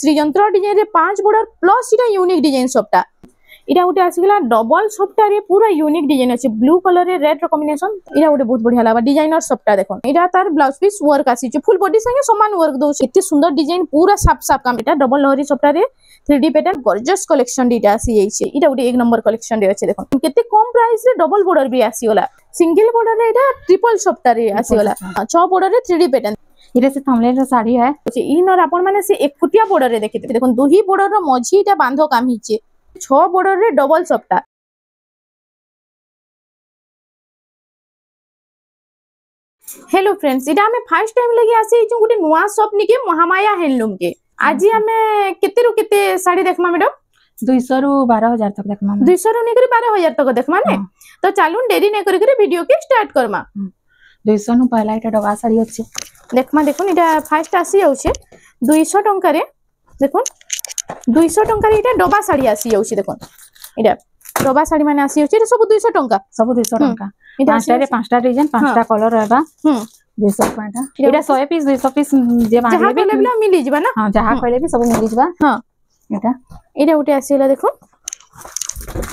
श्रीयंत्र design रे 5 border plus इटा unique design सबटा इटा गोटे आसीगला डबल सबटा रे पूरा यूनिक डिजाइन अछि ब्लू कलर रे रेड रो कॉम्बिनेशन इटा गोटे बहुत बढ़िया लागबा डिजाइनर सबटा देखो इटा तार ब्लाउज पीस वर्क आसी फुल बॉडी संगे समान वर्क दो इतने सुंदर डिजाइन पूरा साफ साफ काम इटा डबल लहरी सबटा रे 3D पैटर्न गॉर्जियस कलेक्शन डीटा आसी जाइछे इटा गोटे एक नंबर कलेक्शन रे अछि देखो केते कम प्राइस रे डबल बॉर्डर भी आसी गला सिंगल बॉर्डर रे इटा ट्रिपल सबटा रे आसी गला 6 बॉर्डर रे 3D पैटर्न इरे से थंबनेल रो साड़ी है इनर आपण माने से एक फुटिया बॉर्डर रे देखिते देखो दुही बॉर्डर रो मझी इटा बांधो काम हिचे 6 बॉर्डर रे डबल सबटा हेलो फ्रेंड्स इटा हमें फर्स्ट टाइम लगी आसी जो गुटे नुवा शॉप निके महामाया हैंडलूम के आज हमें केते रु केते साड़ी देखमा मैडम 200 रु 12000 तक देखमा 200 रु नेकरी 12000 तक देखमा ने तो चालून देरी ने करी वीडियो के स्टार्ट करमा 200 नु पहला इटा डबा साड़ी अछि देखमा देखुन इटा फर्स्ट आसी जाउछे 200 टंका रे देखुन 200 टंका रे इटा डबा साड़ी आसी जाउछे देखुन इटा डबा साड़ी माने आसी जाउछे सब 200 टंका सब 200 टंका पांचटा रे पांचटा डिजाइन पांचटा कलर रहबा 200 टंका इटा 100 पीस 200 पीस जे मांगे भी मिली जबा ना हां जहां कहले भी सब मिली जबा हां इटा उठे आसीला देखो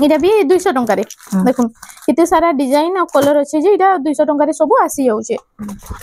इटा भी 200 टंका रे देखो किते सारा डिजाइन और कलर अछि जे इटा 200 टंका रे सब आसी जाउछे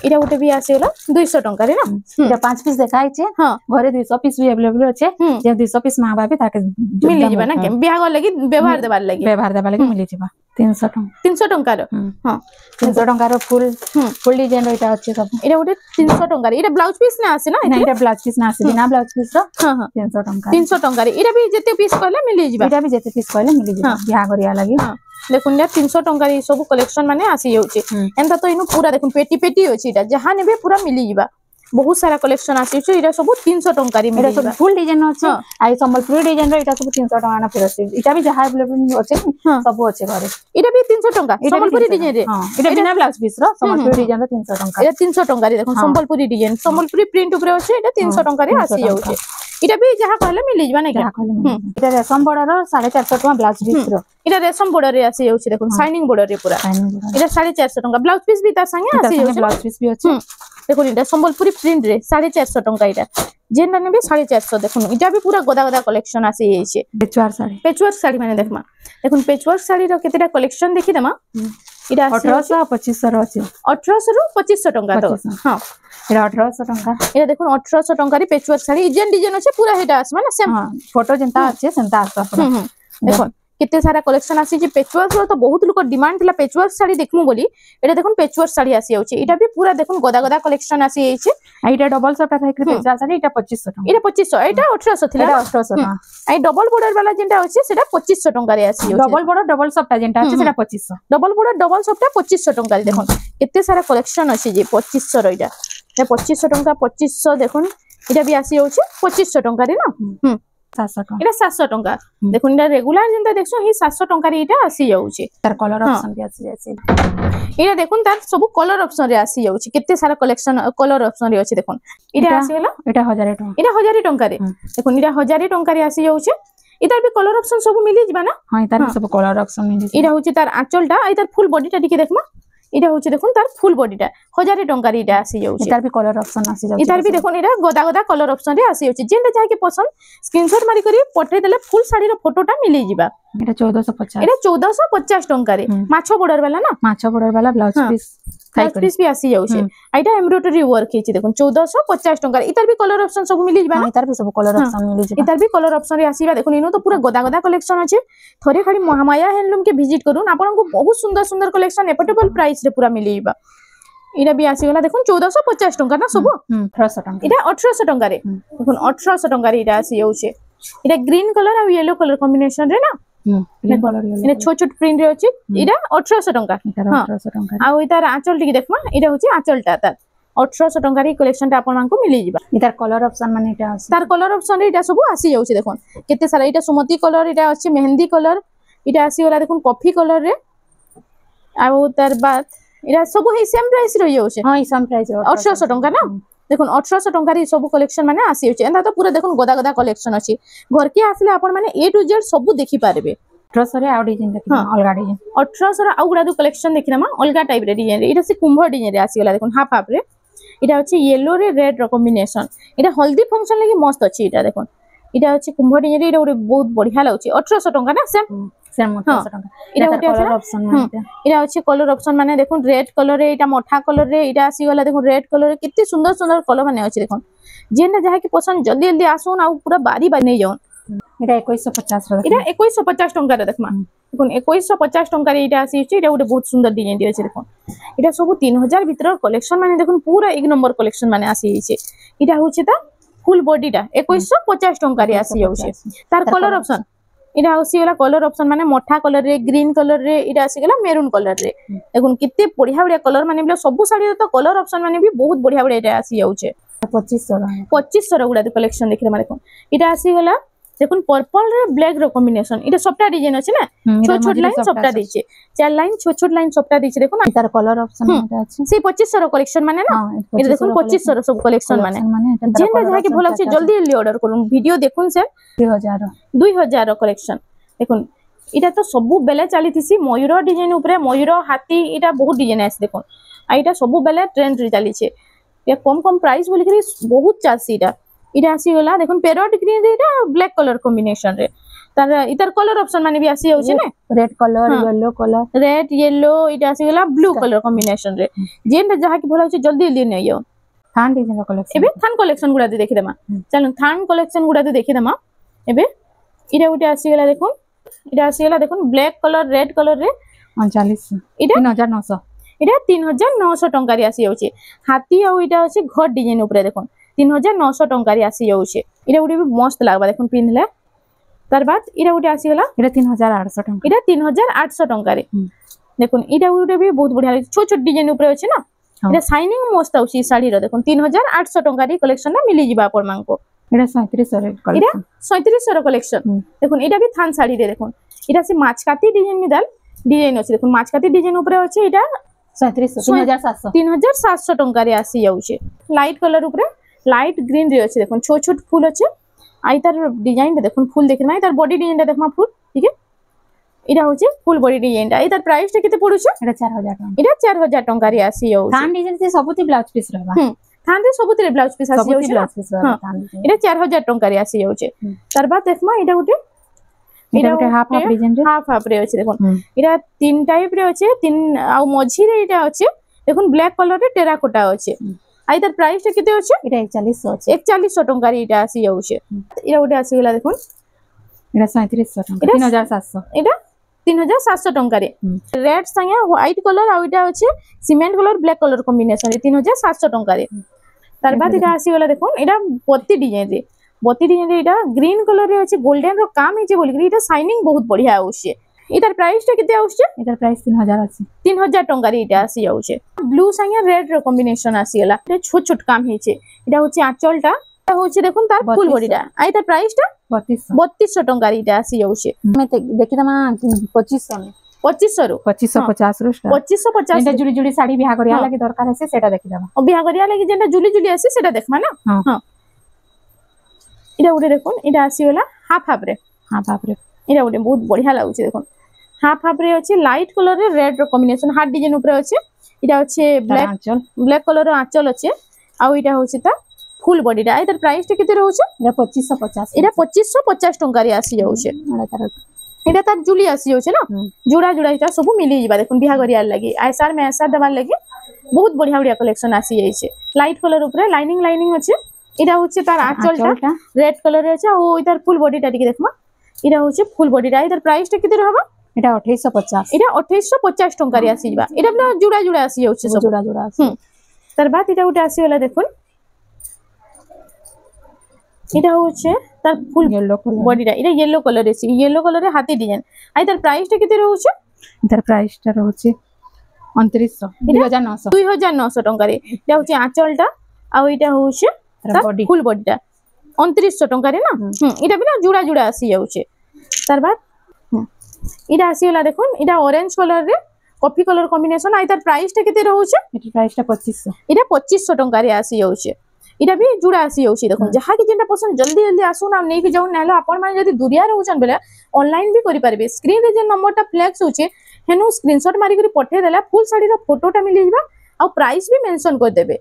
इटा उठे भी आसीला 200 टंका रे ना इटा 5 पीस देखाइ छे हां घरे 200 पीस भी अवेलेबल अछि जे 200 पीस मांगबा भी ताके मिली जबा ना के बियाह लगी व्यवहार देबार लगी मिली जबा 300 टंका 300 टंका रो हां 300 टंका रो फुल डिजाइन रो इटा अछि सब इटा उठे 300 टंका रे इटा ब्लाउज पीस ना आसे ना इटा ब्लाउज पीस ना आसे बिना ब्लाउज पीस रो हां हां 300 टंका रे इटा भी जेते पीस कहले मिली जबा इटा भी जेते पीस कहले मिली जबा बियाह करिया लगी हां देखुन 300 टंका रे सब कलेक्शन माने आसी जाउछे एंता तो इनु पूरा देखुन पेटी पेटी अछि इटा जहां नेबे पूरा मिली जबा बहुत सारा कलेक्शन आसी छ इरा सब 300 टंका रे मिली सब फुल डिजाइन अछि आई संबलपुरी डिजाइन रो इटा सब 300 टंका ना फिर अछि इटा भी जहां अवेलेबल अछि सब अछि घरे इटा भी 300 टंका संबलपुरी डिजाइन रे इटा बिना ब्लाउज पीस रो संबलपुरी डिजाइन रो 300 टंका इटा 300 टंका रे देखो संबलपुरी डिजाइन संबलपुरी प्रिंट ऊपर अछि इटा 300 टंका रे आसी जाउछे इटा भी जहां कहले मिली जबा नै इटा रेशम बॉर्डर रो 450 टंका ब्लाउज पीस रो इटा रेशम बॉर्डर रे आसी जाउछे देखो शाइनिंग बॉर्डर रे पूरा इटा 450 टंका ब्लाउज पीस भी ता संगे आसी जाउछे ब्लाउज पीस भी अछि देखो इटा संबलपुरी प्रिंट रे 450 टंका इटा जेन नेबे 450 देखो इटा भी पूरा गोदा गोदा कलेक्शन आसी जाइछे पेचवर्क साड़ी माने देखमा देखुन पेचवर्क साड़ी रो केतेटा कलेक्शन देखि देमा इटा 1800 2500 रो अछि 1800 रु 2500 टंका तो हां इटा 1800 टंका इटा देखुन 1800 टंका रे पेचवर्क साड़ी जेन डिजाइन अछि पूरा हेटा आसमा ना सेम फोटो जेंता अछि सेंता आसता देखो कितने सारा कलेक्शन आसी जे पेचवर्क रो तो बहुत लोक डिमांड थिला पेचवर्क साड़ी देखमु बोली एटा देखुन पेचवर्क साड़ी आसी जाउची एटा भी पूरा देखुन गोदा गोदा कलेक्शन आसी जाइछे एटा डबल सटा थाइके पेचवर्क साड़ी एटा 2500 टंका एटा 2500 एटा 1800 थिला एटा 1800 टंका आई डबल बॉर्डर वाला जेंटा अछि सेटा 2500 टंका रे आसी जाउची डबल बॉर्डर डबल सटा जेंटा अछि सेटा 2500 डबल बॉर्डर डबल सटा 2500 टंका रे देखुन कितने सारा कलेक्शन अछि जे 2500 रो एटा 2500 टंका 2500 देखुन एटा भी आसी जाउची 2500 टंका रे ना 700 टंका एटा 700 टंका देखुन एटा रेगुलर जेंता देखसो ही 700 टंका रे एटा आसी जाउची तार कलर ऑप्शन भी आसी जायछि एटा देखुन तार सब कलर ऑप्शन रे आसी जाउची केते सारा कलेक्शन कलर ऑप्शन रे अछि देखुन एटा आसी गेला एटा 1000 टंका एटा 1000 टंका रे देखुन एटा 1000 टंका रे आसी जाउची इधर भी कलर ऑप्शन सब मिली जिबा ना हां इधर सब कलर ऑप्शन मिली एटा होची तार आंचलटा इधर फुल बॉडीटा दिखे देखमा इटा होची देखुन तार फुल बॉडीटा 1000 टंका रे इटा आसी जाउची इधर भी कलर ऑप्शन आसी जाउची इधर भी देखुन एटा गोदा गोदा कलर ऑप्शन रे आसी जाउची जेंटा जाके पसंद स्क्रीनशॉट मारी करी पठे देले फुल साड़ी रो फोटोटा मिली जिबा एटा 1450 एटा 1450 टंका रे माछो बॉर्डर वाला ना माछो बॉर्डर वाला ब्लाउज पीस भी आसी जाउची एटा एम्ब्रॉयडरी वर्क हेची देखुन 1450 टंका रे इधर भी कलर ऑप्शन सब मिली जिबा इधर भी सब कलर ऑप्शन मिली जिबा इधर भी कलर ऑप्शन रे आसीबा देखुन इनो तो पूरा गोदा गोदा कलेक्शन अछि थोरे खाली महामाया हैंडलूम के विजिट करून आपन को बहुत सुंदर सुंदर कलेक्शन एफोर्डेबल प्राइस रे पूरा मिली जिबा इरा भी आसी गला देखुन 1450 टंका ना सब 1800 टंका इटा 1800 टंका रे देखुन 1800 टंका रे इटा आसी जाउछे इटा ग्रीन कलर और येलो कलर कॉम्बिनेशन रे ना इने छोट छोट प्रिंट रे अछि इटा 1800 टंका 1800 टंका आ इतार आंचल टिक देखमा इटा होची आंचलटा तार 1800 टंका रे कलेक्शन टा आपन मानको मिली जिबा इतार कलर ऑप्शन माने इटा आसी तार कलर ऑप्शन रे इटा सब आसी जाउछे देखुन केते सारा इटा सुमति कलर इटा अछि मेहंदी कलर इटा आसी वाला देखुन कॉफी कलर रे आ तार बाद इरा सब हे सेम प्राइस रही होछे हां ई सेम प्राइस 1800 टंका ना देखुन 1800 टंका रे सब कलेक्शन माने आसी होछे एंदा तो पूरा देखुन गोदा गोदा कलेक्शन अछि घर के आसले आपण माने ए टू जेड सब देखि पारबे 1800 रे आउ डिजाइन देखि अलगा डिजाइन 1800 रे आउ गुडा दु कलेक्शन देखिना मा अलगा टाइप रे डिजाइन रे इटा से कुंभ डिजाइन रे आसी गला देखुन हाफ हाफ रे এটা হচ্ছে ইয়েলো রে রেড র কম্বিনেশন এটা হলদি ফংশন লাগি মস্ত আছে এটা দেখুন এটা হচ্ছে কুম্ভ ডিজাইন এটা ଗୋଟେ ବହୁତ বঢ়িয়া লাগুছে 1800 টাকা না সেম সেম 1800 টাকা এটা এটা ଗୋଟେ কলর অপশন মানে এটা হচ্ছে কলর অপশন মানে দেখুন রেড কলর রে এটা মঠা কলর রে এটা আসি গলা দেখুন রেড কলর রে কেতে সুন্দর সুন্দর কলর মানে আছে দেখুন যেটা যাହା কি পছন্দ জলদি জলদি আসুন আর পুরা বাড়ি বাড়ি নেই যাও এটা 2150 র এটা 2150 টাকা রে দেখমা দেখুন 2150 টাকা রে এটা আসি এটা ଗୋଟେ বহুত সুন্দর ডিজাইন দিয়েছে দেখুন এটা সব 3000 ভিতর কলেকশন মানে দেখুন পুরা এক নম্বর কলেকশন মানে আসি হইছে এটা হচ্ছে তা ফুল বডিটা 2150 টাকা রে আসি যাচ্ছে তার কলর অপশন এটা আসি গলা কলর অপশন মানে মঠা কলর রে গ্রিন কলর রে এটা আসি গলা মেরুন কলর রে দেখুন কেতে বঢ়িয়া বঢ়িয়া কলর মানে সব শাড়ি তো কলর অপশন মানে भी बहुत বঢ়িয়া বঢ়িয়া এটা আসি যাচ্ছে 2500 র গুড়া কলেকশন দেখি মানে দেখুন এটা আসি গলা দেখুন पर्पल रे ब्लैक रो कॉम्बिनेशन এটা সবটা ডিজাইন আছে না ছোট ছোট লাইন সবটা দিছে চার লাইন ছোট ছোট লাইন সবটা দিছে দেখুন তার কলর অপশন এটা আছে সেই 2500 র কালেকশন মানে না এটা দেখুন 2500 র সব কালেকশন মানে যেটা যাହା কি ভাল আছে জলদি জলদি অর্ডার করুন ভিডিও দেখুন স্যার 2000 র কালেকশন দেখুন এটা তো সবু বেলে চালিতিছি ময়ূর ডিজাইন উপরে ময়ূর হাতি এটা বহুত ডিজাইন আছে দেখুন আর এটা সবু বেলে ট্রেন্ড রে চালিছে এটা কম কম প্রাইস বলি কি বহুত চালছি এটা আসি গলা দেখুন প্যারট গ্রিন রে এটা ব্ল্যাক কলর কম্বিনেশন রে তার ইতার কলর অপশন মানে भी আসি যাচ্ছে না red colour yellow colour red yellow এটা আসি গলা ব্লু কলর কম্বিনেশন রে যেটা যাহা কি ভাল আছে জলদি জলদি নেই যাও থান ডিজাইন কলেকশন এবে থান কলেকশন গুড়া দেখি দেমা চলুন থান কলেকশন গুড়া দেখি দেমা এবে এটা উঠে আসি গলা দেখুন এটা আসি গলা দেখুন ব্ল্যাক কলর রেড কলর রে 39 এটা 3900 এটা 3900 টাকা রে আসি যাচ্ছে হাতি আর এটা হচ্ছে ঘর ডিজাইন উপরে দেখুন 3900 টাকা রে আসি যাচ্ছে এটা উঠে भी मस्त লাগবা দেখুন পিনলে তার বাদ এটা উঠে আসি গলা এটা 3800 টাকা এটা 3800 টাকা রে দেখুন এটা উঠে भी बहुत बढ़िया ছোট ছোট ডিজাইন উপরে আছে না এটা শাইনিং মস্ত আছে শাড়ি র দেখুন 3800 টাকা রে কালেকশন না মিলি ଯିବା আপন মানকো এটা 3700 র এটা 3700 র কালেকশন দেখুন এটা भी থান শাড়ি রে দেখুন এটা সে মাছকাতি ডিজাইন মিদাল ডিজাইন আছে দেখুন মাছকাতি ডিজাইন উপরে আছে এটা 3700 টাকা রে আসি যাচ্ছে লাইট কলর উপরে লাইট গ্রিন রে আছে দেখুন ছোট ছোট ফুল আছে আই তার ডিজাইন দেখুন ফুল দেখি না তার বডি ডিজাইনটা দেখমা ফুল ঠিক আছে এটা হচ্ছে ফুল বডি ডিজাইনটা এই তার প্রাইসটা কেতে পড়ুছে এটা 4000 টাকা এটা 4000 টাকা রে আসি যাচ্ছে থান ডিজাইন সে সবুতি ব্লাউজ পিস रहबा থান রে সবুতিরে ব্লাউজ পিস আসি যাচ্ছে এটা 4000 টাকা রে আসি যাচ্ছে তার বাদ দেখমা এটা উঠে এটা একটা হাফ হাফ ডিজাইন রে হাফ হাফ রে আছে দেখুন এটা তিন টাইপ রে আছে তিন আর মঝি রে এটা আছে দেখুন ব্ল্যাক কলর রে টেরাকোটা আছে আই তার প্রাইসটা কেতে আছে এটা 4100 আছে 4100 টাকা রে এটা আসি যাচ্ছে এটা ওটা আসি গলা দেখুন এটা 3700 টাকা 3700 এটা 3700 টাকা রে রেড সঙ্গে হোয়াইট কলর আর এটা আছে cement colour black colour combination রে 3700 টাকা রে তার বাদ এটা আসি গলা দেখুন এটা বত্তি ডিজাইন রে এটা গ্রিন কলর রে আছে গোল্ডেন র কাম হইছে বলি এটা শাইনিং বহুত বঢ়িয়া আছে এটার প্রাইসটা কেতে আসছে এটার প্রাইস 3000 আছে 3000 টাকা রে এটা আসি যাচ্ছে ব্লু সঙ্গে রেড র কম্বিনেশন আসি গলা এটা ছোট ছোট কাম হইছে এটা হচ্ছে আঁচলটা এটা হচ্ছে দেখুন তার ফুল বডিটা আর এটার প্রাইসটা 3200 টাকা রে এটা আসি যাচ্ছে আমি দেখি দমা 2500 2500 ରୁ 2550 ରୁ 2550 যেটা জুড়ি জুড়ি শাড়ি বিয়া করিয়া লাগি দরকার আছে সেটা দেখি দমা ও বিয়া করিয়া লাগি যেটা জুলি জুলি আছে সেটা দেখমা না হ্যাঁ এটা উড়ে দেখুন এটা আসি গলা হাফ হাফ রে এটা উড়ে বহুত বঢ়িয়া লাগুছে দেখুন হাফ হাফ রে আছে লাইট কলর রে রেড র কম্বিনেশন হার্ট ডিজাইন উপরে আছে এটা হচ্ছে ব্ল্যাক কলর র আঁচল আছে আর এটা হচ্ছে তা ফুল বডিটা এটার প্রাইসটা কেতে রହୁছে এটা 2550 এটা 2550 টাকা রে আসি যাচ্ছে এটা তার জুলি আসি যাচ্ছে না জোড়া জোড়া এটা সব মিলি যাবা দেখুন বিয়া করিয়ার লাগি আইসার মে আইসার দেবার লাগি বহুত বঢ়িয়া বঢ়িয়া কালেকশন আসি যাইছে লাইট কলর উপরে লাইনিং আছে এটা হচ্ছে তার আঁচলটা রেড কলর আছে আর ওইটার ফুল বডিটা টিকে দেখমা এটা হচ্ছে ফুল বডিটা এটার প্রাইসটা কেতে রহবা এটা 2850 এটা 2850 টাকা রে আসি যাবা এটা না জোড়া জোড়া আসি যাচ্ছে সব জোড়া জোড়া আছে তার বাদ এটা উঠে আসি গলা দেখুন এটা হচ্ছে তার ফুল येलो कलर বডিটা এটা येलो কলর আছে येलो কলরে হাতি ডিজাইন আই তার প্রাইসটা কেতে রହୁছে এটার প্রাইসটা রହୁছে 2900 2900 টাকা রে এটা হচ্ছে আঁচলটা আর এটা হচ্ছে তার ফুল বডিটা 2900 টাকা রে না এটা বিনা জোড়া জোড়া আসি যাচ্ছে তার বাদ এটা আসি গলা দেখুন এটা অরেঞ্জ কলর রে কফি কলর কম্বিনেশন আই তার প্রাইসটা কেতে রହୁছে এটার প্রাইসটা 2500 এটা 2500 টাকা রে আসি যাচ্ছে এটা भी জুড়া আসি যাଉଛି দেখুন যাহা কি যেটা পছন্দ জলদি জলদি আসুন আর নেকি যাও নাহলে আপন মানে যদি দুরিয়া রହୁଛন বেলে অনলাइन भी करि पारबे स्क्रीन रे जे नंबरटा फ्लैक्स होचे हेनु स्क्रीनशॉट मारी करी पठे देला फुल साड़ी रो फोटोटा मिली जिबा आ प्राइस भी मेंशन कर देबे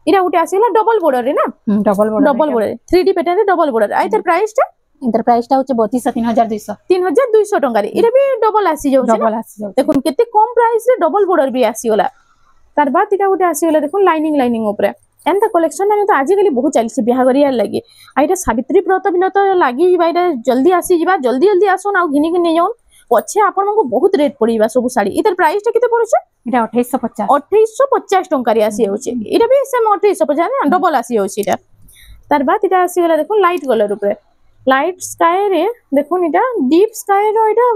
इरा उटे आसीला डबल बॉर्डर रे ना डबल बॉर्डर 3D पैटर्न रे डबल बॉर्डर आइतर प्राइस टा इंटर प्राइस टा होचे 32,200 टंका रे इरा भी डबल आसी जाउ डबल आसी जाउ देखुन केते कम प्राइस रे डबल बॉर्डर भी आसीला तार बाद इटा उटे आसीला देखुन लाइनिंग ऊपर एंता कलेक्शन माने तो आज काली बहुत चलछि बिहागरिया लागि आइटा सावित्री व्रत बिना तो लागि बाइटा जल्दी आसी जिबा जल्दी आसोन आ घिनी के नै जाउन पछे आपन को बहुत रेट पड़ीबा सब साड़ी इतर प्राइस टा केते पड़छ इटा 2850 टंका रे आसी होछि इटा भी सेम 2850 ना डबल आसी होछि इटा तार बाद इटा आसी गला देखो लाइट कलर ऊपर लाइट स्काई रे देखो इटा डीप स्काई रो इटा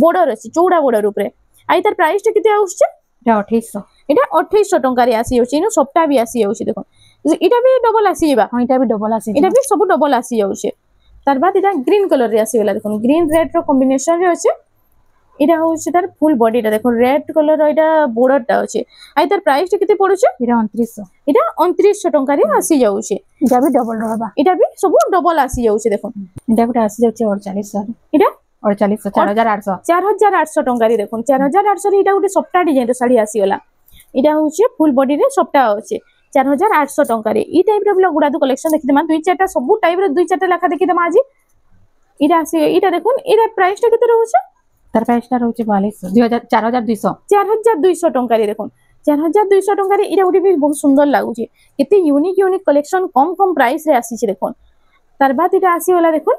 बॉर्डर अछि चौड़ा बॉर्डर ऊपर आ इतर प्राइस टा केते आउछ इटा 2800 इटा 2800 टंका रे आसी होछि नो सबटा भी आसी होछि देखो इटा भी डबल आसी बा हां इटा भी डबल आसी इटा भी सब डबल आसी होछि तार बाद इटा ग्रीन कलर रे आसी गला देखो ग्रीन रेड रो कॉम्बिनेशन रे अछि इटा होछि तार फुल बॉडी टा देखो रेड कलर रो इटा बॉर्डर टा अछि आइ तार प्राइस टा केते पड़छ इटा 2900 इटा 2900 टंका रे आसी जाउछि इटा भी डबल रहबा इटा भी सब डबल आसी जाउछि देखो इटा गुटा आसी जाउछि 4800 इटा 4800 4800 टंका रे देखो 4800 रे इटा गुटे सप्ता डिजाइन रो साड़ी आसी गला इटा होछि फुल बॉडी रे सप्ता अछि 4800 टंका रे ई टाइप रो ब्लॉग गुडा तो कलेक्शन देखि देमा दुई चारटा सब टाइप रो दुई चारटा लेखा देखि देमा आज इटा आसी इटा देखुन इटा प्राइस टा केते रहउछ तार प्राइस टा रहउछ 4200 टंका रे देखुन 4200 टंका रे इटा उठी भी बहुत सुंदर लागुची केते यूनिक कलेक्शन कम प्राइस रे आसी छी देखुन तार बाद इटा आसी वाला देखुन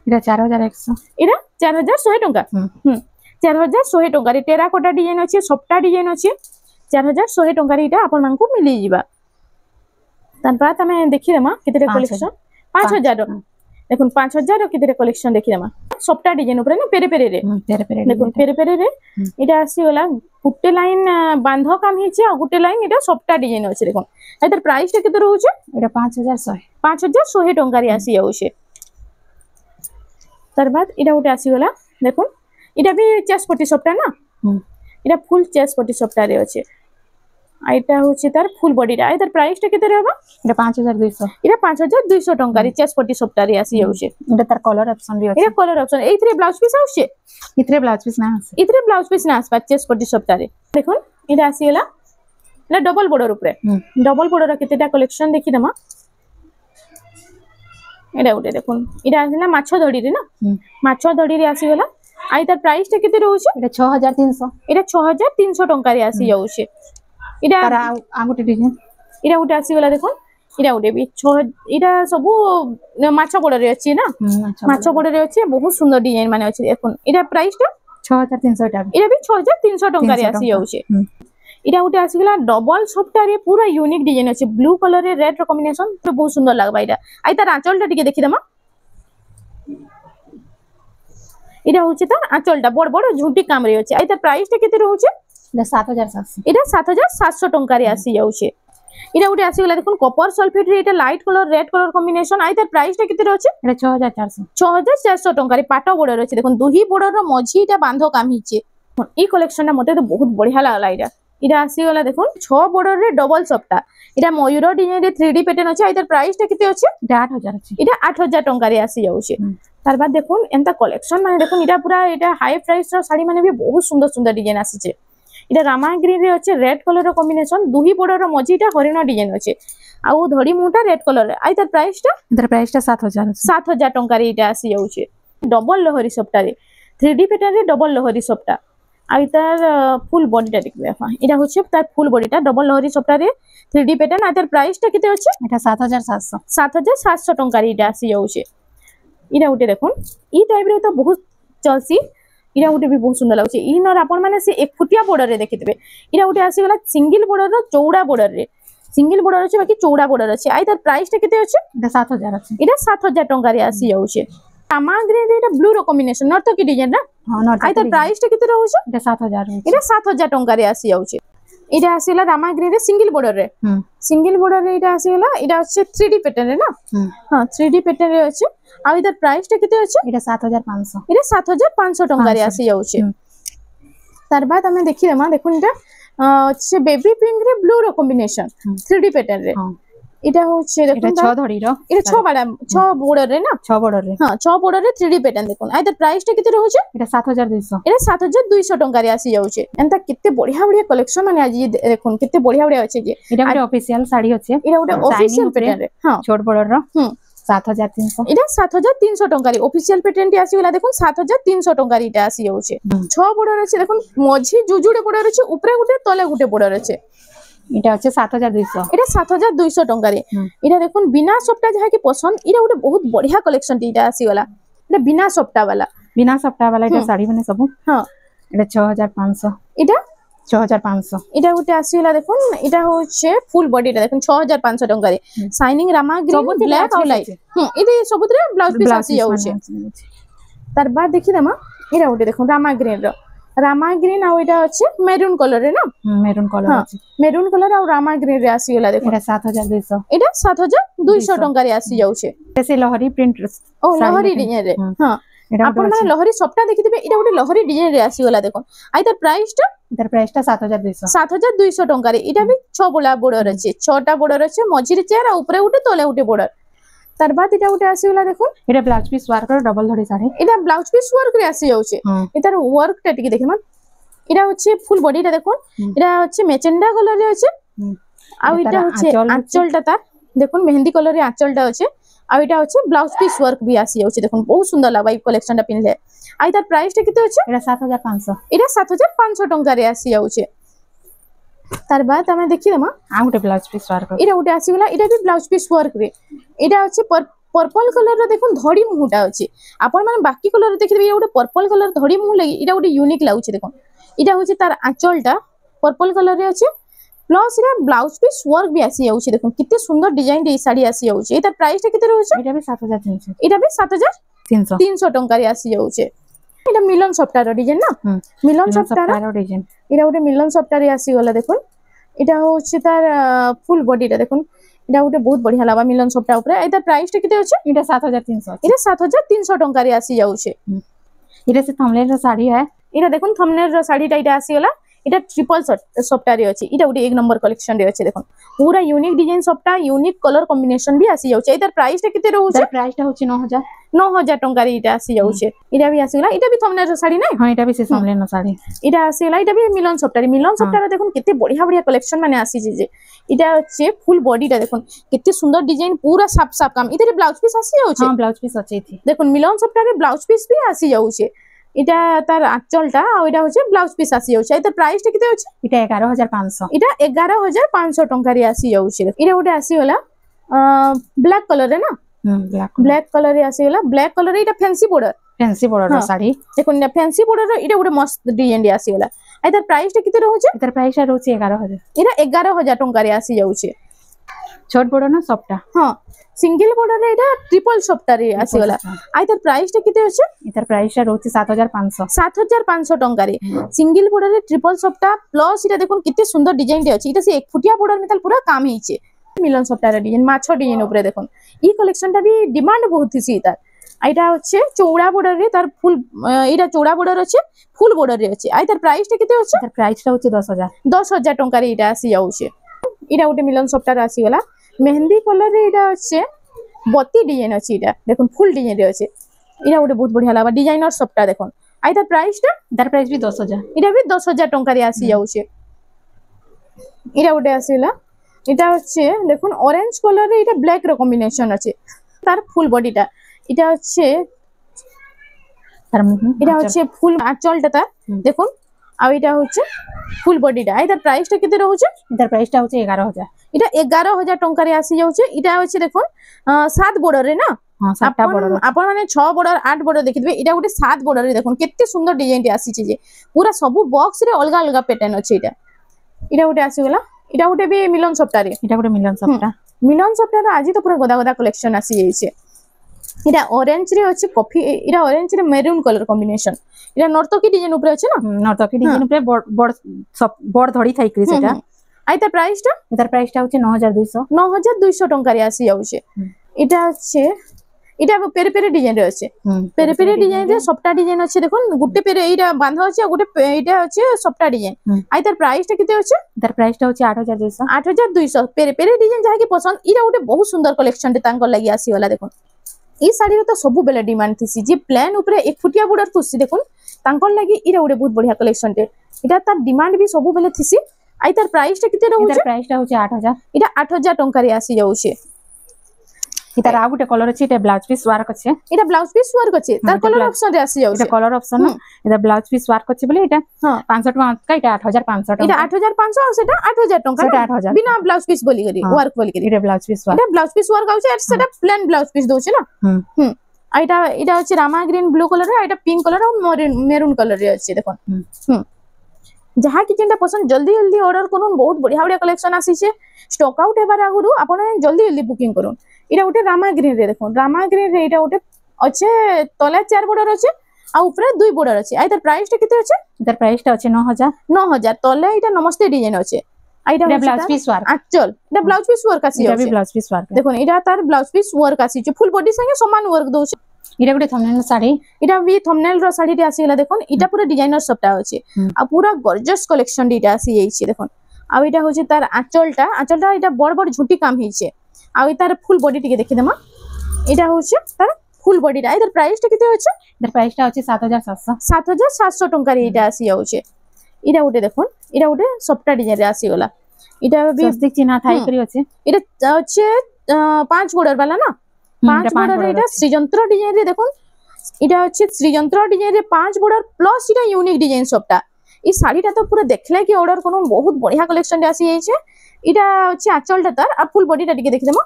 इटा 4100 इटा 4100 टंका 4100 टंका रे टेराकोटा डिजाइन अछि सप्ता डिजाइन अछि 4100 टंका रे इटा आपन मानकु मिली जिबा तार बाद हमें देखि देमा केते कलेक्शन 5000 देखुन 5000 रो केते कलेक्शन देखि देमा सप्ता डिजाइन ऊपर ना पेरे पेरे रे देखुन पेरे पेरे रे इटा आसी वाला गुटे लाइन बांध काम हिचे आ गुटे लाइन इटा सप्ता डिजाइन अछि देखुन एतर प्राइस टा केते रहउछ इटा 5100 टंका रे आसी जाउछे तार बाद इटा उटे आसी गला देखुन इटा भी चेस्ट पट्टी सप्ता ना इटा फुल चेस्ट पट्टी सप्ता रे अछि आइटा होछि तार फुल बॉडी रा आइतर प्राइस टा केते रहबा इटा 5200 इटा 5200 टंका रे चेस्ट पट्टी सप्ता रे आसी जाउछे इटा तार कलर ऑप्शन भी अछि इटा कलर ऑप्शन एथरे ब्लाउज पीस आउछे इथरे ब्लाउज पीस ना आसे इथरे ब्लाउज पीस ना आसबा चेस्ट पट्टी सप्ता रे देखुन इटा आसी गला ना डबल बॉर्डर ऊपर डबल बॉर्डर केतेटा कलेक्शन देखि दमा एडा उटे देखुन इटा आसिला माछो दड़ी रे ना माछो दड़ी रे आसी गला आइ तार प्राइस टा केते रहउछे इटा 6300 इटा 6300 टंका रे आसी जाउछे इटा आगुटे डिजाइन इटा उटे आसी गला देखुन इटा उटे भी इटा सब माछो बॉर्डर रे अछि ना माछो बॉर्डर रे अछि बहुत सुंदर डिजाइन माने अछि देखुन इटा प्राइस टा 6300 टा इटा भी 6300 टंका रे आसी जाउछे इटा उटे आसी गला डबल सप्ता रे पूरा यूनिक डिजाइन अछि ब्लू कलर रे रेड रो कॉम्बिनेशन तो बहुत सुंदर लागबा इटा आइ तार आंचल टा टिके देखि दमा इटा होछि तार आंचल टा बड़ बड़ झुंटी काम रे अछि आइ तार प्राइस टा केते रहउछे इटा 7700 इटा 7700 टंका रे आसी जाउछे इटा उटे आसी गला देखुन कॉपर सल्फेट रे इटा light colour red colour combination आइ तार प्राइस टा केते रहउछे इटा 6400 टंका रे पाटो बॉर्डर अछि देखुन दुही बॉर्डर रो मझी टा बांधो काम हिचे ई कलेक्शन ना मते तो बहुत बढ़िया लागला इटा इटा आसी गला देखुन 6 बॉर्डर रे डबल सप्ता इटा मयूर डिजाइन रे 3D पैटर्न अछि आइ तार प्राइस टा केते अछि इटा 8000 अछि इटा 8000 टंका रे आसी जाउछे तार बाद देखुन एंता कलेक्शन माने देखुन इटा पूरा इटा हाई प्राइस रो साड़ी माने भी बहुत सुंदर सुंदर डिजाइन आसीचे इटा रामा ग्रीन रे अछि रेड कलर रो कॉम्बिनेशन दुही बॉर्डर रो मझीटा हरिण डिजाइन अछि आउ धड़ी मुटा रेड कलर रे आइ तार प्राइस टा 7000 टंका रे इटा आसी जाउछे डबल लहरी सप्ता रे 3D पैटर्न रे डबल लहरी सप्ता आइ तार फुल बॉडी टा देखबे हां इटा होछि तार फुल बॉडी टा डबल लहरी सप्ता रे 3D पैटर्न आइ तार प्राइस टा केते अछि इटा 7700 टंका रे इटा आसी जाउछे इटा उटे देखुन ई टाइप रे तो बहुत चलसी इरा उटे भी बहुत सुंदर लागुचे इ नर आपण माने से एक फुटिया बॉर्डर रे देखितबे इरा उटे आसी गला सिंगल बॉर्डर रो चौड़ा बॉर्डर रे सिंगल बॉर्डर अछि बाकी चौड़ा बॉर्डर अछि आइ तार प्राइस टा केते अछि इटा 7000 अछि इटा 7000 टंका रे आसी जाउचे सामग्री रे इटा ब्लू रो कॉम्बिनेशन नर्त की डिजाइन ना हां नर्त आइ तार प्राइस टा केते रहउचे इटा 7000 इटा 7000 टंका रे आसी जाउचे इटा आसीला रामाग्री रे सिंगल बॉर्डर रे इटा आसीला इटा अछि 3D पैटर्न रे ना हां 3D पैटर्न रे अछि आ इधर प्राइस टा केते अछि इटा 7500 इटा 7500 टंका रे आसी जाउचे तार बाद हमें देखि देमा देखुन इटा से बेबी पिंक रे ब्लू रो कॉम्बिनेशन 3D पैटर्न रे এটা হচ্ছে দেখুন এটা 6 ধড়ি র এটা 6 বাড়া 6 বর্ডার রে না 6 বর্ডর রে হ্যাঁ 6 বর্ডার রে 3D প্যাটার্ন দেখুন আইতার প্রাইসটা কেতে রହୁছে এটা 7200 এটা 7200 টଙ୍କା রে আসি যাଉଛି এন্তা কেতে বঢ়িয়া বঢ়িয়া কলেকশন মানে আজি দেখুন কেতে বঢ়িয়া বঢ়িয়া আছে যে এটা ଗୋଟେ অফিশিয়াল শাড়ি আছে এটা ଗୋଟେ অফিশিয়াল প্যাটার্ন রে হ্যাঁ ছোট বর্ডর র 7300 এটা 7300 টଙ୍କା রে অফিশিয়াল প্যাটার্ন টি আসি গলা দেখুন 7300 টଙ୍କା রে এটা আসি যাଉଛି 6 বর্ডার আছে দেখুন মঝি জুজুড়ে বর্ডার আছে উপরে গুটে তলে গুটে বর্ডার আছে এটা হচ্ছে 7200 এটা 7200 টଙ୍କା রে এটা দেখুন বিনা সপটা যাহা কি পছন্দ এটা ଗୋଟେ বহুত বঢ়িয়া কালেকশন টি এটা আসি গলা এটা বিনা সপটা वाला এটা শাড়ি মানে সব হ্যাঁ এটা 6500 এটা 6500 এটা গুটে আসি গলা দেখুন এটা হচ্ছে ফুল বডিটা দেখুন 6500 টଙ୍କା রে শাইনিং রামা গ্রিন ব্ল্যাক আর লাইট এটা ସବୁଥିରେ ব্লাউজ পিস আসি যাଉଛି তার বাদ দেখি দেমা এটা গুটে দেখুন রামা গ্রিন আর এটা হচ্ছে মেরুন কালার রে না মেরুন কালার আছে মেরুন কালার আর রামা গ্রিন রে আসি গলা দেখুন এটা 7200 এটা 7200 টଙ୍କା রে আসি যাଉଛି ସେ ଲହରୀ ପ୍ରିଣ୍ଟ ଓ ଲହରୀ ডিজাইন রে হ্যাঁ ଆପଣ ମାନେ ଲହରୀ ସପ୍ଟା ଦେଖିଥିବେ ଏଇଟା ଗୋଟେ ଲହରୀ ଡିଜାଇନ ରେ ଆସିଗଲା ଦେଖୁন ଆଇ ତାର ପ୍ରାଇସ ଟା 7200 ଟଙ୍କା ରେ ଏଇଟା ବି 6 ବୋଲା border ଅଛି 6ଟା border ଅଛି ମଝିରେ ଚାର ଆଉ ଉପରେ ଗୋଟେ ତଳେ ଗୋଟେ border ତାର ବାଦ ଏଇଟା ଗୋଟେ ଆସିଗଲା ଦେଖୁন এটা ব্লাউজ পিস ওয়ার্ক র ডবল ধড়ি শাড়ি এটা ব্লাউজ পিস ওয়ার্ক রে আসি যাଉଛି এটার ওয়ার্ক টা টিকে দেখেন এটা হচ্ছে ফুল বডিটা দেখুন এটা হচ্ছে মেচেন্ডা কালার রে আছে আর এটা হচ্ছে আঁচলটা তার দেখুন মেহেন্দি কালার রে আঁচলটা আছে আর এটা হচ্ছে ব্লাউজ পিস ওয়ার্ক বি আসি যাচ্ছে দেখুন বহুত সুন্দর লাগবে এই কালেকশনটা পিনলে আই তার প্রাইসটা কেতে আছে এটা 7500 এটা 7500 টଙ୍କା রে আসি যাচ্ছে তার বাদ আমি দেখি দেমা আর ଗୋଟେ ব্লাউজ পিস ওয়ার্ক এটা উঠে আসি গলা এটা বি ব্লাউজ পিস ওয়ার্ক রে এটা হচ্ছে पर्पल कलर रो देखुन धड़ी मुहुटा अछि आपण माने बाकी कलर देखिबे ये गोटे पर्पल कलर धड़ी मुह लागि इटा गोटे यूनिक लागुछि देखुन इटा होछि तार आंचलटा पर्पल कलर रे अछि प्लस इरा ब्लाउज पीस वर्क भी आसी जाउछि देखुन किते सुंदर डिजाइन रे साड़ी आसी जाउछि एटा प्राइस टा किते रहउछि इटा भी 7300 इटा भी 7300 टଙ୍କା रे आसी जाउछि इटा मिलन सफ्टा रो डिजाइन ना मिलन सफ्टा रो डिजाइन इटा गोटे मिलन सफ्टा रे आसी गला देखुन इटा होछि तार फुल बॉडी टा देखुन এটা গোটে বহুত বঢ়িয়া লাগবা মিলন সবটা উপরে এটা প্রাইস টা কেতে আছে এটা 7300 এটা 7300 টଙ୍କା রে আসি যাচ্ছে এটা সে থমনেল র শাড়ি है এটা দেখুন থমনেল র শাড়িটা এটা আসি গলা এটা ট্রিপল সবটা রে আছে এটা গোটে এক নম্বর কালেকশন রে আছে দেখুন পুরা ইউনিক ডিজাইন সবটা ইউনিক কলর কম্বিনেশন भी আসি যাচ্ছে এটার প্রাইস টা কেতে রহুছে প্রাইস টা হচ্ছে 9000 টଙ୍କା রে এটা আসি যাচ্ছে এটা भी আসি গলা এটা भी থমনেল র শাড়ি না হ্যাঁ এটা भी সে থমনেল র শাড়ি এটা আসি গলা এটা भी মিলন সবটা দেখুন কেতে বঢ়িয়া বঢ়িয়া কালেকশন মানে আসি যে এটা হচ্ছে ফুল বডিটা দেখুন কেতে সুন্দর ডিজাইন পুরা সাফ সাফ কাম এটারে ব্লাউজ পিস আসি যাচ্ছে হ্যাঁ ব্লাউজ পিস আছে এটি দেখুন মিলন সবটারে ব্লাউজ পিস भी আসি যাচ্ছে এটা তার আঁচলটা আর এটা হচ্ছে ব্লাউজ পিস আসি যাচ্ছে এটার প্রাইস টা কেতে আছে এটা 11500 এটা 11500 টଙ୍କା রে আসি যাচ্ছে এটা গোটে আসি গলা ব্ল্যাক কালার রে না ব্ল্যাক কালার রে আসি গলা ব্ল্যাক কালার রে এটা ফ্যান্সি বর্ডার র শাড়ি দেখুন এটা ফ্যান্সি বর্ডার র এটা গোটে মস্ত ডিজাইন রে আসি গলা এটার প্রাইস টা কেতে রହୁছে এটার প্রাইস টা রହୁছে 11000 এটা 11000 টଙ୍କା রে আসি যাচ্ছে ছোট বর্ডার না সবটা হ্যাঁ সিঙ্গেল বর্ডার রে এটা ট্রিপল সবটা রে আসি গলা এটার প্রাইস টা কেতে আছে এটার প্রাইস টা রହୁছে 7500 টଙ୍କା রে সিঙ্গেল বর্ডার রে ট্রিপল সবটা প্লাস এটা দেখুন কেতে সুন্দর ডিজাইন রে আছে এটা সে এক ফুটিয়া বর্ডার মেটাল পুরা কাম ହେଇছে মিলন সবটা রে ডিজাইন মাছ ডিজাইন উপরে দেখুন এই কালেকশনটা भी ডিমান্ড বহুত হিসি তার এটা হচ্ছে চৌড়া বর্ডার রে তার ফুল এটা চৌড়া বর্ডার আছে ফুল বর্ডার রে আছে এটার প্রাইস টা কেতে আছে এটার প্রাইস টা হচ্ছে 10000 টଙ୍କା রে এটা আসি যাচ্ছে এটা গোটে মিলন সবটা রে আসি গলা মেহেন্দি কলর রে এটা হচ্ছে বতি ডিজাইন আছে এটা দেখুন ফুল ডিজাইন রে আছে এটা গোটে বহুত বঢ়িয়া লাগবা ডিজাইনার সবটা দেখুন এটার প্রাইস भी 10000 এটা भी 10000 টଙ୍କା রে আসি যাচ্ছে এটা গোটে আসিলা এটা হচ্ছে দেখুন অরেঞ্জ কালার রে এটা ব্ল্যাক র কম্বিনেশন আছে তার ফুল বডিটা এটা হচ্ছে ফুল আঁচলটা তার দেখুন আর এটা হচ্ছে ফুল বডিটা এটার প্রাইস টা কেতে রହୁছে এটার প্রাইস টা হচ্ছে 11000 এটা 11000 টଙ୍କା রে আসি যাচ্ছে এটা হচ্ছে দেখুন 7 বর্ডার রে না হ্যাঁ 7টা বর্ডার আপন মানে 6 বর্ডার 8 বর্ডার দেখিবে এটা গোটে 7 বর্ডার রে দেখুন কেতে সুন্দর ডিজাইন টি আসিছে যে পুরা সবু বক্স রে অলগা অলগা প্যাটার্ন আছে এটা গোটে আসি গলা এটা গোটে भी মিলন সপ্তাহ রে এটা গোটে মিলন সপ্তাহ রে আজি তো পুরা গদা গদা কালেকশন আসি যাইছে এটা অরেঞ্জ রে আছে কফি এটা অরেঞ্জ রে মেরুন কালার কম্বিনেশন এটা নর্তকি ডিজাইন উপরে আছে না নর্তকি ডিজাইন উপরে বড় ধড়ি থাইকরি সেটা আইতা প্রাইসটা এটার প্রাইসটা হচ্ছে 9200 টଙ୍କା রে আসি যাচ্ছে এটা হচ্ছে এটা পেরে পেরে ডিজাইন রে আছে পেরে পেরে ডিজাইন রে সবটা ডিজাইন আছে দেখুন গুটে পেরে এইটা বাঁধা আছে আর গুটে এইটা আছে সবটা ডিজাইন আই তার প্রাইসটা কেতে আছে তার প্রাইসটা হচ্ছে 8200 8200 পেরে পেরে ডিজাইন যাହା কি পছন্দ ইরা গুটে বহুত সুন্দর কালেকশন তে তাঙ্কর লাগি আসি গলা দেখুন এই শাড়ির তো সবু বেলে ডিমান্ড থিসি যে প্লেন উপরে 1 ফুটিয়া বর্ডর খুশি দেখুন তাঙ্কর লাগি ইরা গুটে বহুত বঢ়িয়া কালেকশন তে এটা তার ডিমান্ড বি সবু বেলে থিসি আই তার প্রাইসটা কেতে রহুছে তার প্রাইসটা হচ্ছে 8000 এটা 8000 টଙ୍କା রে আসি যাউছে এটার আর গোটে কলর আছে এটা ব্লাউজ পিস ওয়ার্ক আছে এটা ব্লাউজ পিস ওয়ার্ক আছে তার কলর অপশন রে আসি যাউছে এটা কলর অপশন এটা ব্লাউজ পিস ওয়ার্ক আছে বলে এটা 500 টাকা এটা 8500 টাকা এটা 8500 আর সেটা 8000 টাকা সেটা 8000 বিনা ব্লাউজ পিস বলি করি ওয়ার্ক বলি করি এটা ব্লাউজ পিস ওয়ার্ক এটা ব্লাউজ পিস ওয়ার্ক আছে আর সেটা প্লেন ব্লাউজ পিস দউছে না আর এটা হচ্ছে রামা গ্রিন ব্লু কালার আর এটা পিঙ্ক কালার আর মেরুন কালার রে আছে দেখুন যাহা কি যেটা পছন্দ জলদি জলদি অর্ডার করুন বহুত বঢ়িয়া বঢ়িয়া কালেকশন আসিছে স্টক আউট হেবার আগরু আপন জলদি জলদি বুকিং করুন এটা ওটে রামা গ্রিন রে দেখুন রামা গ্রিন রে এটা ওটে আছে তলে 4 বর্ডর আছে আর উপরে 2 বর্ডর আছে আই তার প্রাইসটা কেতে আছে তার প্রাইসটা আছে 9000 তলে এটা নমস্তে ডিজাইন আছে এটা ব্লাউজ পিস ওয়ার্ক আচল এটা ব্লাউজ পিস ওয়ার্ক আছে এটা ব্লাউজ পিস ওয়ার্ক দেখুন এটা তার ব্লাউজ পিস ওয়ার্ক আছে ফুল বডি সঙ্গে সমান ওয়ার্ক দউছে এটা গোটে থম্বনেল শাড়ি এটা বি থম্বনেল র শাড়ি টি আসিলা দেখুন এটা পুরো ডিজাইনার সবটা আছে আর পুরো গর্জিয়াস কালেকশন ডিটা আসি যাইছে দেখুন আর এটা হচ্ছে তার আঁচলটা এটা বড় বড় ঝুটি কাম হইছে আর তার ফুল বডি টিকে দেখি দেমা এটা হচ্ছে তার ফুল বডিটা এর প্রাইসটা কেতে হচ্ছে এর প্রাইসটা হচ্ছে 7700 টাকা রে এটা আসি যাচ্ছে এটা উঠে দেখুন এটা উঠে সবটা ডিজাইন রে আসি গলা এটা বি স্বস্তিক চিহ্ন থাই করি আছে এটা হচ্ছে 5 বর্ডার वाला না 5 বর্ডার এটা শ্রীযন্ত্র ডিজাইন রে দেখুন এটা হচ্ছে শ্রীযন্ত্র ডিজাইন রে 5 বর্ডার প্লাস এটা ইউনিক ডিজাইন সবটা এই শাড়িটা তো পুরো দেখলে কি অর্ডার করুন বহুত বঢ়িয়া কালেকশন রে আসি যাইছে এটা হচ্ছে আঁচলটা তার আর ফুল বডিটা টিকে দেখি দেমা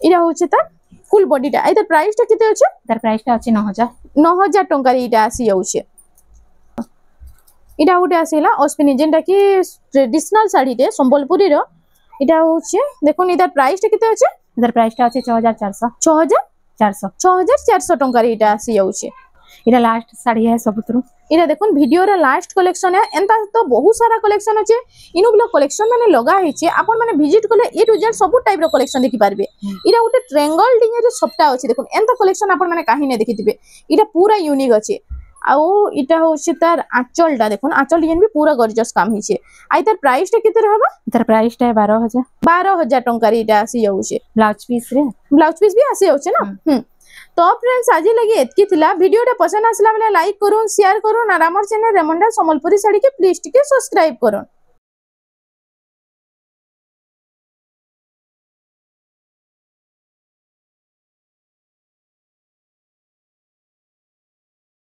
এটা হচ্ছে তার ফুল বডিটা এর প্রাইসটা কেতে আছে তার প্রাইসটা আছে 9000 টাকা রে এটা আসি যাচ্ছে এটা উঠে আসিলা অস্পিনি যেটা কি ট্রেডিশনাল শাড়িতে সম্বলপুরীর এটা হচ্ছে দেখুন এটার প্রাইসটা কেতে আছে এটার প্রাইসটা আছে 6400 টাকা রে এটা আসি যাচ্ছে এটা লাস্ট শাড়ি है सबुतरु এটা দেখুন ভিডিওর লাস্ট কালেকশন এন্তা তো বহু সারা কালেকশন আছে ইনুগুলো কালেকশন মানে লগা হইছে আপন মানে ভিজিট করলে এ টু জেড সবু টাইপ র কালেকশন দেখি পারবে এটা ওটা ট্রায়াঙ্গল ডিজাইন সবটা আছে দেখুন এন্তা কালেকশন আপন মানে কাহিনী দেখিতিবে এটা পুরা ইউনিক আছে আও এটা হচ্ছে তার আঁচলটা দেখুন আঁচল ডিজাইন বি পুরা গর্জিয়াস কাম হইছে আই তার প্রাইসটা কেতে रहबा তার প্রাইসটা 12000 টাকা রে এটা আসি যাচ্ছে ব্লাউজ পিস বি আসি যাচ্ছে না तो फ्रेंड्स आज लगे एतकी थिला वीडियोटा पसंद आसला बेले लाइक करूँ शेयर करूँ और आमर चैनल रेमंडा संबलपुरी साड़ी के प्लीज टिके सब्सक्राइब करूँ।